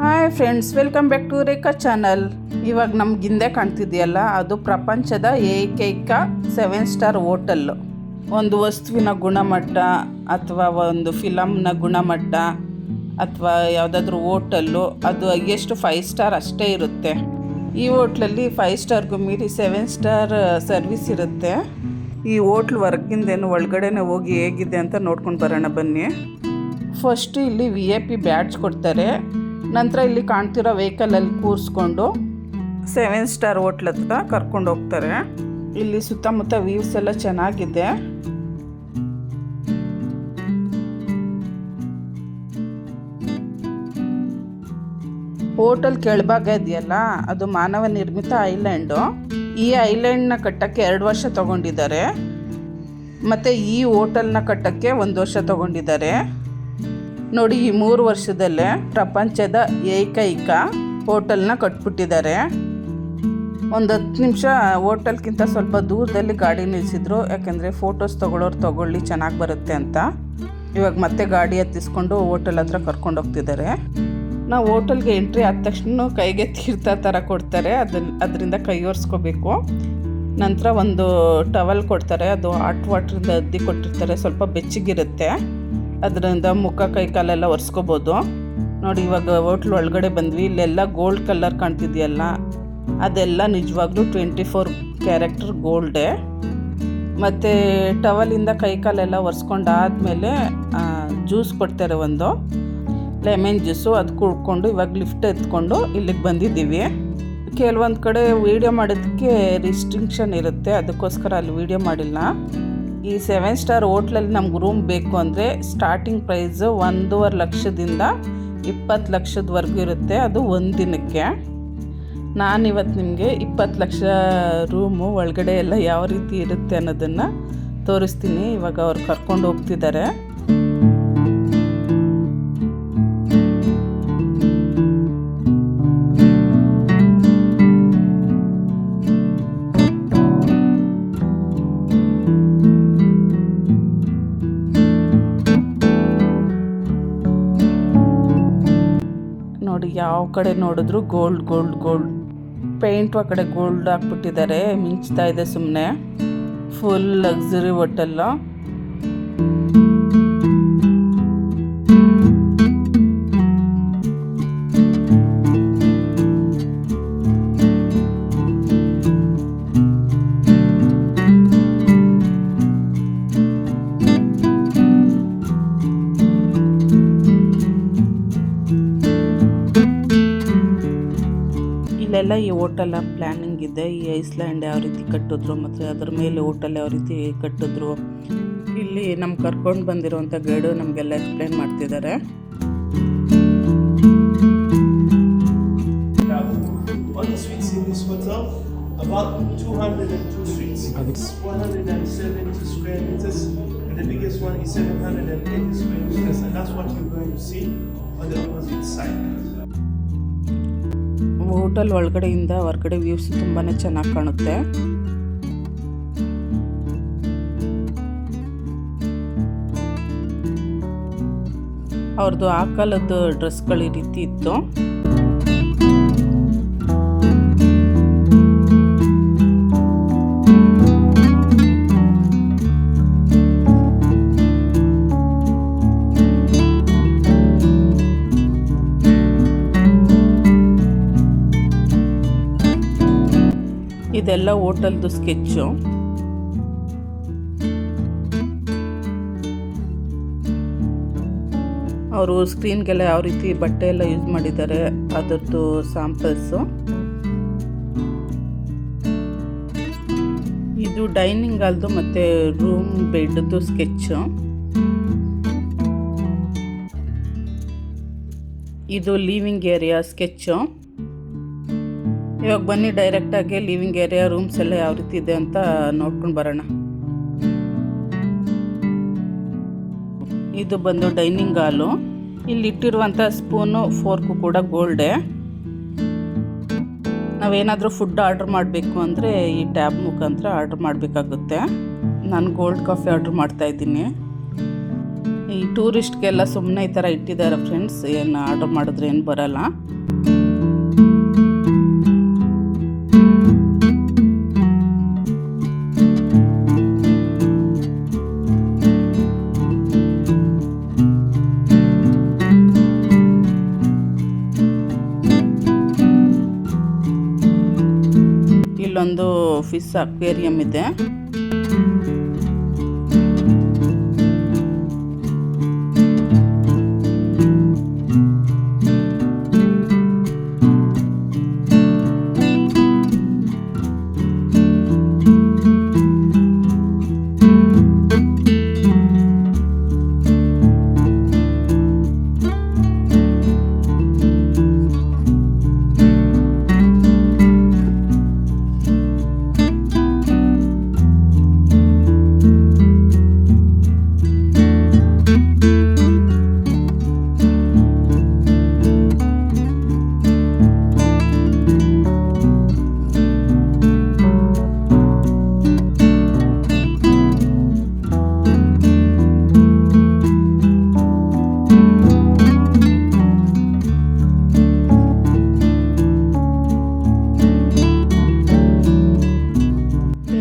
Hi friends, welcome back to Rekha channel. ಇವಾಗ ನಮ್ಗೆ ಹಿಂದೆ ಕಾಣ್ತಿದೆಯಲ್ಲ, ಅದು ಪ್ರಪಂಚದ ಏಕೈಕ 7 ಸ್ಟಾರ್ ಹೋಟೆಲ್ಲು. ಒಂದು ವಸ್ತುವಿನ ಗುಣಮಟ್ಟ ಅಥವಾ ಒಂದು ಫಿಲಮ್ನ ಗುಣಮಟ್ಟ ಅಥವಾ ಯಾವುದಾದ್ರೂ ಹೋಟೆಲ್ಲು, ಅದು ಎಷ್ಟು 5 ಸ್ಟಾರ್ ಅಷ್ಟೇ ಇರುತ್ತೆ. ಈ ಹೋಟ್ಲಲ್ಲಿ 5 ಸ್ಟಾರ್ಗೂ ಮೀರಿ 7 ಸ್ಟಾರ್ ಸರ್ವಿಸ್ ಇರುತ್ತೆ. ಈ ಹೋಟ್ಲ್ ಹೊರಗಿಂದೇನು ಒಳಗಡೆನೇ ಹೋಗಿ ಹೇಗಿದೆ ಅಂತ ನೋಡ್ಕೊಂಡು ಬರೋಣ ಬನ್ನಿ. ಫಸ್ಟು ಇಲ್ಲಿ VIP ಬ್ಯಾಡ್ಜ್ ಕೊಡ್ತಾರೆ. ನಂತರ ಇಲ್ಲಿ ಕಾಣ್ತಿರೋ ವೆಹಿಕಲಲ್ಲಿ ಕೂರಿಸ್ಕೊಂಡು 7 ಸ್ಟಾರ್ ಹೋಟ್ಲ್ ಹತ್ರ ಕರ್ಕೊಂಡು ಹೋಗ್ತಾರೆ. ಇಲ್ಲಿ ಸುತ್ತಮುತ್ತ ವ್ಯೂಸ್ ಎಲ್ಲ ಚೆನ್ನಾಗಿದೆ. ಹೋಟೆಲ್ ಕೆಳಭಾಗ ಇದೆಯಲ್ಲ, ಅದು ಮಾನವ ನಿರ್ಮಿತ ಐಲ್ಯಾಂಡು. ಈ ಐಲ್ಯಾಂಡ್ನ ಕಟ್ಟಕ್ಕೆ 2 ವರ್ಷ ತಗೊಂಡಿದ್ದಾರೆ. ಮತ್ತು ಈ ಹೋಟೆಲ್ನ ಕಟ್ಟಕ್ಕೆ 1 ವರ್ಷ ತಗೊಂಡಿದ್ದಾರೆ. ನೋಡಿ, ಈ 3 ವರ್ಷದಲ್ಲೇ ಪ್ರಪಂಚದ ಏಕೈಕ ಹೋಟೆಲ್ನ ಕಟ್ಬಿಟ್ಟಿದ್ದಾರೆ. ಒಂದು 10 ನಿಮಿಷ ಹೋಟೆಲ್ಗಿಂತ ಸ್ವಲ್ಪ ದೂರದಲ್ಲಿ ಗಾಡಿ ನಿಲ್ಲಿಸಿದ್ರು, ಯಾಕೆಂದರೆ ಫೋಟೋಸ್ ತಗೊಳ್ಳಿ ಚೆನ್ನಾಗಿ ಬರುತ್ತೆ ಅಂತ. ಇವಾಗ ಮತ್ತೆ ಗಾಡಿ ಹತ್ತಿಸ್ಕೊಂಡು ಹೋಟೆಲ್ ಹತ್ರ ಕರ್ಕೊಂಡು ಹೋಗ್ತಿದ್ದಾರೆ. ನಾವು ಹೋಟೆಲ್ಗೆ ಎಂಟ್ರಿ ಆದ ತಕ್ಷಣ ಕೈಗೆ ತೀರ್ಥ ಥರ ಕೊಡ್ತಾರೆ, ಅದರಿಂದ ಕೈ ಒರೆಸ್ಕೋಬೇಕು. ನಂತರ ಒಂದು ಟವಲ್ ಕೊಡ್ತಾರೆ, ಅದು ಹಾಟ್ ವಾಟ್ರಿಂದ ಅದ್ದಿ ಕೊಟ್ಟಿರ್ತಾರೆ, ಸ್ವಲ್ಪ ಬೆಚ್ಚಗಿರುತ್ತೆ. ಅದರಿಂದ ಮುಖ ಕೈ ಕಾಲೆಲ್ಲ ಒರೆಸ್ಕೋಬೋದು. ನೋಡಿ, ಇವಾಗ ಹೋಟ್ಲ್ ಒಳಗಡೆ ಬಂದ್ವಿ. ಇಲ್ಲೆಲ್ಲ ಗೋಲ್ಡ್ ಕಲರ್ ಕಾಣ್ತಿದೆಯಲ್ಲ, ಅದೆಲ್ಲ ನಿಜವಾಗ್ಲೂ 24 ಕ್ಯಾರೆಕ್ಟ್ ಗೋಲ್ಡೇ. ಮತ್ತು ಟವಲಿಂದ ಕೈ ಕಾಲೆಲ್ಲ ಒರೆಸ್ಕೊಂಡಾದ್ಮೇಲೆ ಜ್ಯೂಸ್ ಕೊಡ್ತಾರೆ, ಒಂದು ಲೆಮನ್ ಜ್ಯೂಸು. ಅದು ಕುಡ್ಕೊಂಡು ಇವಾಗ ಲಿಫ್ಟ್ ಎತ್ಕೊಂಡು ಇಲ್ಲಿಗೆ ಬಂದಿದ್ದೀವಿ. ಕೆಲವೊಂದು ಕಡೆ ವೀಡಿಯೋ ಮಾಡೋದಕ್ಕೆ ರಿಸ್ಟ್ರಿಕ್ಷನ್ ಇರುತ್ತೆ, ಅದಕ್ಕೋಸ್ಕರ ಅಲ್ಲಿ ವೀಡಿಯೋ ಮಾಡಿಲ್ಲ. ಈ 7 ಸ್ಟಾರ್ ಹೋಟ್ಲಲ್ಲಿ ನಮ್ಗೆ ರೂಮ್ ಬೇಕು ಅಂದರೆ ಸ್ಟಾರ್ಟಿಂಗ್ ಪ್ರೈಸು 1.5 ಲಕ್ಷದಿಂದ 20 ಲಕ್ಷದವರೆಗೂ ಇರುತ್ತೆ, ಅದು ಒಂದು ದಿನಕ್ಕೆ. ನಾನಿವತ್ತು ನಿಮಗೆ 20 ಲಕ್ಷ ರೂಮು ಒಳಗಡೆ ಎಲ್ಲ ಯಾವ ರೀತಿ ಇರುತ್ತೆ ಅನ್ನೋದನ್ನು ತೋರಿಸ್ತೀನಿ. ಇವಾಗ ಅವ್ರು ಕರ್ಕೊಂಡು ಹೋಗ್ತಿದ್ದಾರೆ. ನೋಡಿ, ಯಾವ ಕಡೆ ನೋಡಿದ್ರು ಗೋಲ್ಡ್ ಗೋಲ್ಡ್ ಗೋಲ್ಡ್. ಪೇಂಟ್ ಆ ಕಡೆ ಗೋಲ್ಡ್ ಹಾಕ್ಬಿಟ್ಟಿದ್ದಾರೆ, ಮಿಂಚ್ತಾ ಇದೆ ಸುಮ್ಮನೆ. Full luxury hotel. ಇಲ್ಲೆಲ್ಲ ಈ ಹೋಟೆಲ್ ಪ್ಲ್ಯಾನಿಂಗ್ ಇದೆ. ಈ ಐಸ್ಲ್ಯಾಂಡ್ ಯಾವ ರೀತಿ ಕಟ್ಟಿದ್ರು ಮತ್ತು ಅದ್ರ ಮೇಲೆ ಹೋಟೆಲ್ ಯಾವ ರೀತಿ ಕಟ್ಟಿದ್ರು, ಇಲ್ಲಿ ನಮ್ಗೆ ಕರ್ಕೊಂಡು ಬಂದಿರೋಂಥ ಗೈಡು ನಮಗೆಲ್ಲ ಎಕ್ಸ್ಪ್ಲೇನ್ ಮಾಡ್ತಿದ್ದಾರೆ. About 202 suites. It's 170 square meters, and the biggest one is 780 square meters, and that's what you're going to see on the opposite side. Hotel ಒಳಗಡೆಯಿಂದ ಹೊರಗಡೆ ವ್ಯೂಸ್ ತುಂಬಾ ಚೆನ್ನಾಗಿ ಕಾಣುತ್ತೆ. ಅವ್ರದ್ದು ಆ ಕಾಲದ ಡ್ರೆಸ್ಗಳು ಈ ರೀತಿ ಇತ್ತು. ಇದೆಲ್ಲ ಹೋಟೆಲ್ದು ಸ್ಕೆಚ್ಚು. ಅವರು ಸ್ಕ್ರೀನ್ಗೆಲ್ಲ ಯಾವ ರೀತಿ ಬಟ್ಟೆ ಎಲ್ಲ ಯೂಸ್ ಮಾಡಿದ್ದಾರೆ ಅದರದ್ದು ಸ್ಯಾಂಪಲ್ಸು. ಇದು ಡೈನಿಂಗ್ ಹಾಲ್ದು ಮತ್ತು ರೂಮ್ ಬೆಡ್ದು ಸ್ಕೆಚ್ಚು. ಇದು ಲಿವಿಂಗ್ ಏರಿಯಾ ಸ್ಕೆಚ್ಚು. ಇವಾಗ ಬನ್ನಿ ಡೈರೆಕ್ಟಾಗಿ ಲಿವಿಂಗ್ ಏರಿಯಾ ರೂಮ್ಸ್ ಎಲ್ಲ ಯಾವ ರೀತಿ ಇದೆ ಅಂತ ನೋಡ್ಕೊಂಡು ಬರೋಣ. ಇದು ಬಂದು ಡೈನಿಂಗ್ ಹಾಲು. ಇಲ್ಲಿ ಇಟ್ಟಿರುವಂಥ ಸ್ಪೂನು ಫೋರ್ಕು ಕೂಡ ಗೋಲ್ಡೇ. ನಾವೇನಾದರೂ ಫುಡ್ ಆರ್ಡ್ರ್ ಮಾಡಬೇಕು ಅಂದರೆ ಈ ಟ್ಯಾಬ್ ಮುಖಾಂತರ ಆರ್ಡ್ರ್ ಮಾಡಬೇಕಾಗುತ್ತೆ. ನಾನು ಗೋಲ್ಡ್ ಕಾಫಿ ಆರ್ಡ್ರ್ ಮಾಡ್ತಾಯಿದ್ದೀನಿ. ಈ ಟೂರಿಸ್ಟ್ಗೆಲ್ಲ ಸುಮ್ಮನೆ ಈ ಥರ ಇಟ್ಟಿದ್ದಾರೆ ಫ್ರೆಂಡ್ಸ್, ಏನು ಆರ್ಡರ್ ಮಾಡಿದ್ರೆ ಏನು ಬರಲ್ಲ. ಇಲ್ಲೊಂದು ಫಿಶ್ ಅಕ್ವೇರಿಯಂ ಇದೆ.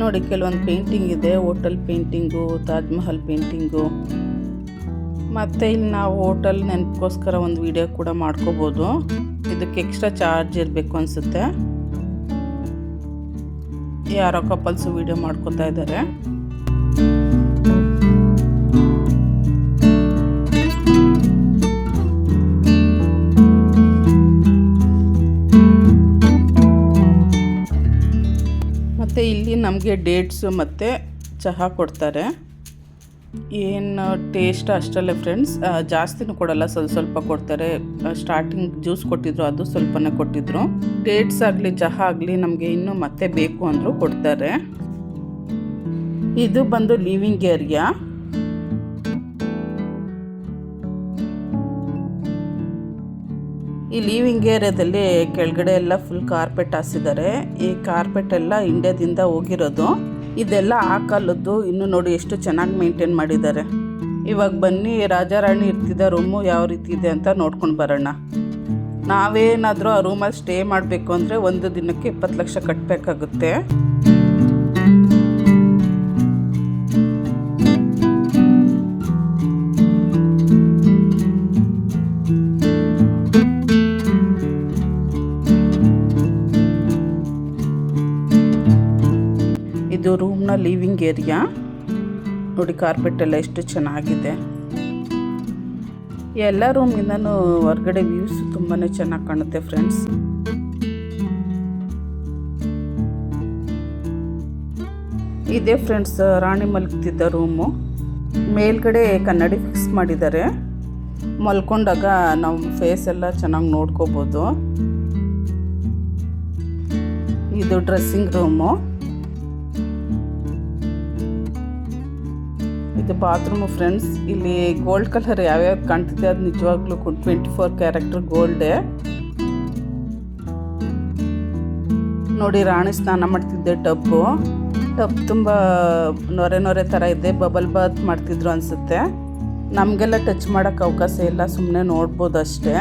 ನೋಡಿ ಕೆಲವೊಂದು ಪೇಂಟಿಂಗ್ ಇದೆ, hotel painting, Taj Mahal painting. ಮತ್ತು ಇಲ್ಲಿ ನಾವು ಹೋಟೆಲ್ ನೆನಪಕ್ಕೋಸ್ಕರ ಒಂದು ವಿಡಿಯೋ ಕೂಡ ಮಾಡ್ಕೋಬೋದು. ಇದಕ್ಕೆ ಎಕ್ಸ್ಟ್ರಾ ಚಾರ್ಜ್ ಇರಬೇಕು ಅನಿಸುತ್ತೆ. ಯಾರೋ ಕಪಲ್ಸು ವಿಡಿಯೋ ಮಾಡ್ಕೋತಾ ಇದ್ದಾರೆ. ಮತ್ತು ಇಲ್ಲಿ ನಮಗೆ ಡೇಟ್ಸು ಮತ್ತು ಚಹಾ ಕೊಡ್ತಾರೆ. ಏನು ಟೇಸ್ಟ್ ಅಷ್ಟಲ್ಲೇ ಫ್ರೆಂಡ್ಸ್, ಜಾಸ್ತಿನೂ ಕೊಡಲ್ಲ, ಸ್ವಲ್ಪ ಕೊಡ್ತಾರೆ. ಸ್ಟಾರ್ಟಿಂಗ್ ಜ್ಯೂಸ್ ಕೊಟ್ಟಿದ್ರು, ಅದು ಸ್ವಲ್ಪನೇ ಕೊಟ್ಟಿದ್ರು. ಡೇಟ್ಸ್ ಆಗಲಿ ಚಹಾ ಆಗಲಿ ನಮಗೆ ಇನ್ನೂ ಮತ್ತೆ ಬೇಕು ಅಂದರೂ ಕೊಡ್ತಾರೆ. ಇದು ಬಂದು ಲಿವಿಂಗ್ ಏರಿಯಾ. ಈ ಲಿವಿಂಗ್ ಏರಿಯಾದಲ್ಲಿ ಕೆಳಗಡೆ ಎಲ್ಲ ಫುಲ್ ಕಾರ್ಪೆಟ್ ಹಾಸಿದ್ದಾರೆ. ಈ ಕಾರ್ಪೆಟ್ ಎಲ್ಲ ಇಂಡಿಯಾದಿಂದ ಹೋಗಿರೋದು. ಇದೆಲ್ಲ ಆ ಕಾಲದ್ದು. ಇನ್ನು ನೋಡಿ ಎಷ್ಟು ಚೆನ್ನಾಗಿ ಮೇಂಟೈನ್ ಮಾಡಿದ್ದಾರೆ. ಇವಾಗ ಬನ್ನಿ ರಾಜಾರಾಣಿ ಇರ್ತಿದ್ದ ರೂಮು ಯಾವ ರೀತಿ ಇದೆ ಅಂತ ನೋಡ್ಕೊಂಡು ಬರೋಣ. ನಾವೇನಾದರೂ ಆ ರೂಮಲ್ಲಿ ಸ್ಟೇ ಮಾಡಬೇಕು ಅಂದರೆ ಒಂದು ದಿನಕ್ಕೆ 20 ಲಕ್ಷ ಕಟ್ಟಬೇಕಾಗುತ್ತೆ. ಇದು ರೂಮ್ನ ಲಿವಿಂಗ್ ಏರಿಯಾ. ನೋಡಿ ಕಾರ್ಪೆಟ್ ಎಲ್ಲ ಎಷ್ಟು ಚೆನ್ನಾಗಿದೆ. ಎಲ್ಲ ರೂಮಿಂದನೂ ಹೊರಗಡೆ ವ್ಯೂಸ್ ತುಂಬಾ ಚೆನ್ನಾಗಿ ಕಾಣುತ್ತೆ ಫ್ರೆಂಡ್ಸ್. ಇದೇ ಫ್ರೆಂಡ್ಸ್ ರಾಣಿ ಮಲಗ್ತಿದ್ದ ರೂಮು. ಮೇಲ್ಗಡೆ ಕನ್ನಡಿ ಫಿಕ್ಸ್ ಮಾಡಿದ್ದಾರೆ. ಮಲ್ಕೊಂಡಾಗ ನಮ್ಮ ಫೇಸ್ ಎಲ್ಲ ಚೆನ್ನಾಗಿ ನೋಡ್ಕೋಬೋದು. ಇದು ಡ್ರೆಸ್ಸಿಂಗ್ ರೂಮು. ಇದು ಬಾತ್ರೂಮು ಫ್ರೆಂಡ್ಸ್. ಇಲ್ಲಿ ಗೋಲ್ಡ್ ಕಲರ್ ಯಾವ್ಯಾವ್ದು ಕಾಣ್ತಿದೆ ಅದು ನಿಜವಾಗ್ಲೂ 24 ಕ್ಯಾರೆಕ್ಟರ್ ಗೋಲ್ಡೇ. ನೋಡಿ ರಾಣಿ ಸ್ನಾನ ಮಾಡ್ತಿದ್ದೆ. ಟಬ್ ತುಂಬ ನೊರೆ ಥರ ಇದೆ. ಬಬಲ್ ಬಾತ್ ಮಾಡ್ತಿದ್ರು ಅನಿಸುತ್ತೆ. ನಮಗೆಲ್ಲ ಟಚ್ ಮಾಡೋಕ್ಕೆ ಅವಕಾಶ ಇಲ್ಲ, ಸುಮ್ಮನೆ ನೋಡ್ಬೋದು ಅಷ್ಟೇ.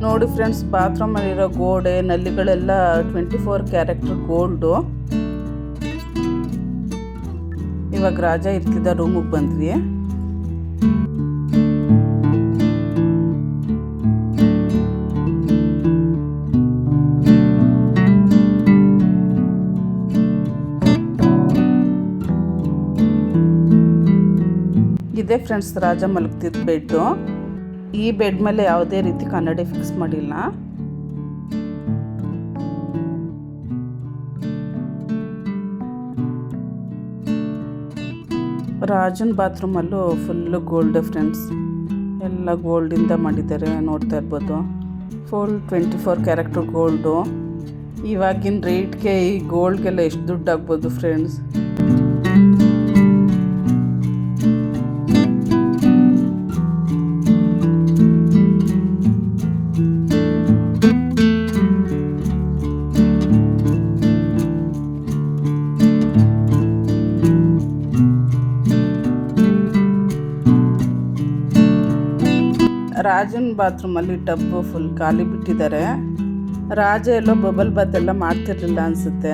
ನೋಡಿ ಫ್ರೆಂಡ್ಸ್, ಬಾತ್ರೂಮಲ್ಲಿರೋ ಗೋಡೆ ನಲ್ಲಿಗಳೆಲ್ಲ 24 ಕ್ಯಾರೆಕ್ಟರ್ ಗೋಲ್ಡು. ಇವಾಗ ರಾಜ ಇರ್ತಿದ್ದ ರೂಮಿಗೆ ಬಂದ್ವಿ. ಇದೇ ಫ್ರೆಂಡ್ಸ್ ರಾಜ ಮಲಗ್ತಿದ್ದ ಬೆಡ್ಡು. ಈ ಬೆಡ್ ಮೇಲೆ ಯಾವುದೇ ರೀತಿ ಕನ್ನಡಿ ಫಿಕ್ಸ್ ಮಾಡಿಲ್ಲ. ರಾಜನ್ ಬಾತ್ರೂಮಲ್ಲೂ ಫುಲ್ಲು ಗೋಲ್ಡ್ ಫ್ರೆಂಡ್ಸ್. ಎಲ್ಲ ಗೋಲ್ಡಿಂದ ಮಾಡಿದ್ದಾರೆ, ನೋಡ್ತಾ ಇರ್ಬೋದು. Full 24 character gold. ಇವಾಗಿನ ರೇಟ್ಗೆ ಈ ಗೋಲ್ಡ್ಗೆಲ್ಲ ಎಷ್ಟು ದುಡ್ಡು ಆಗ್ಬೋದು ಫ್ರೆಂಡ್ಸ್. ರಾಜನ ಬಾತ್ರೂಮಲ್ಲಿ ಟಬ್ಬು ಫುಲ್ ಖಾಲಿ ಬಿಟ್ಟಿದ್ದಾರೆ. ರಾಜ ಎಲ್ಲೋ ಬಬಲ್ ಬಾತ್ ಎಲ್ಲ ಮಾಡ್ತಿರ್ಲಿಲ್ಲ ಅನಿಸುತ್ತೆ.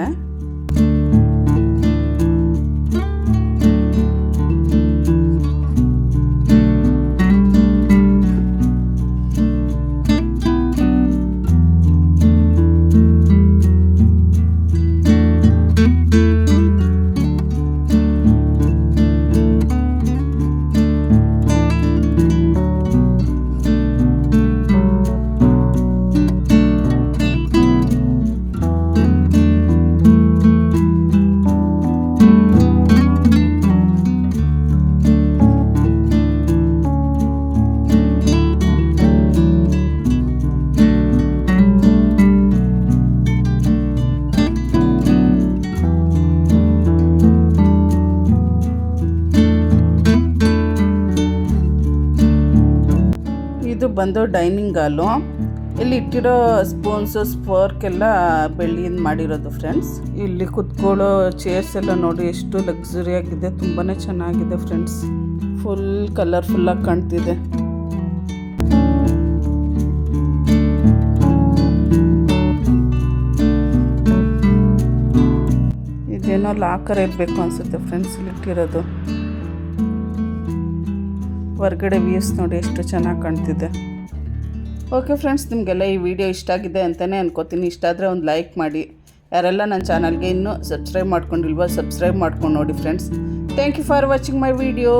ಇದು ಬಂದು ಡೈನಿಂಗ್ ಹಾಲು. ಇಲ್ಲಿ ಇಟ್ಟಿರೋ ಸ್ಪೂನ್ಸು ಸ್ಪೋರ್ಕ್ ಎಲ್ಲ ಬೆಳ್ಳಿಯಿಂದ ಮಾಡಿರೋದು ಫ್ರೆಂಡ್ಸ್. ಇಲ್ಲಿ ಕುತ್ಕೊಳ್ಳೋ ಚೇರ್ಸ್ ಎಲ್ಲ ನೋಡಿ ಎಷ್ಟು ಲಕ್ಸುರಿ ಆಗಿದೆ, ತುಂಬಾ ಚೆನ್ನಾಗಿದೆ ಫ್ರೆಂಡ್ಸ್. ಫುಲ್ ಕಲರ್ಫುಲ್ಲಾಗಿ ಕಾಣ್ತಿದೆ. ಇದೇನೋ ಲಾಕರ್ ಇರಬೇಕು ಅನಿಸುತ್ತೆ ಫ್ರೆಂಡ್ಸ್ ಇಲ್ಲಿ ಇಟ್ಟಿರೋದು. ಹೊರಗಡೆ ವ್ಯೂಸ್ ನೋಡಿ ಎಷ್ಟು ಚೆನ್ನಾಗಿ ಕಾಣ್ತಿದೆ. ಓಕೆ ಫ್ರೆಂಡ್ಸ್, ನಿಮಗೆಲ್ಲ ಈ ವಿಡಿಯೋ ಇಷ್ಟ ಆಗಿದೆ ಅಂತಲೇ ಅನ್ಕೋತೀನಿ. ಇಷ್ಟ ಆದರೆ ಒಂದು ಲೈಕ್ ಮಾಡಿ. ಯಾರೆಲ್ಲ ನನ್ನ ಚಾನಲ್ಗೆ ಇನ್ನೂ ಸಬ್ಸ್ಕ್ರೈಬ್ ಮಾಡ್ಕೊಂಡಿಲ್ವೋ ಸಬ್ಸ್ಕ್ರೈಬ್ ಮಾಡ್ಕೊಂಡು ನೋಡಿ friends. Thank you for watching my video.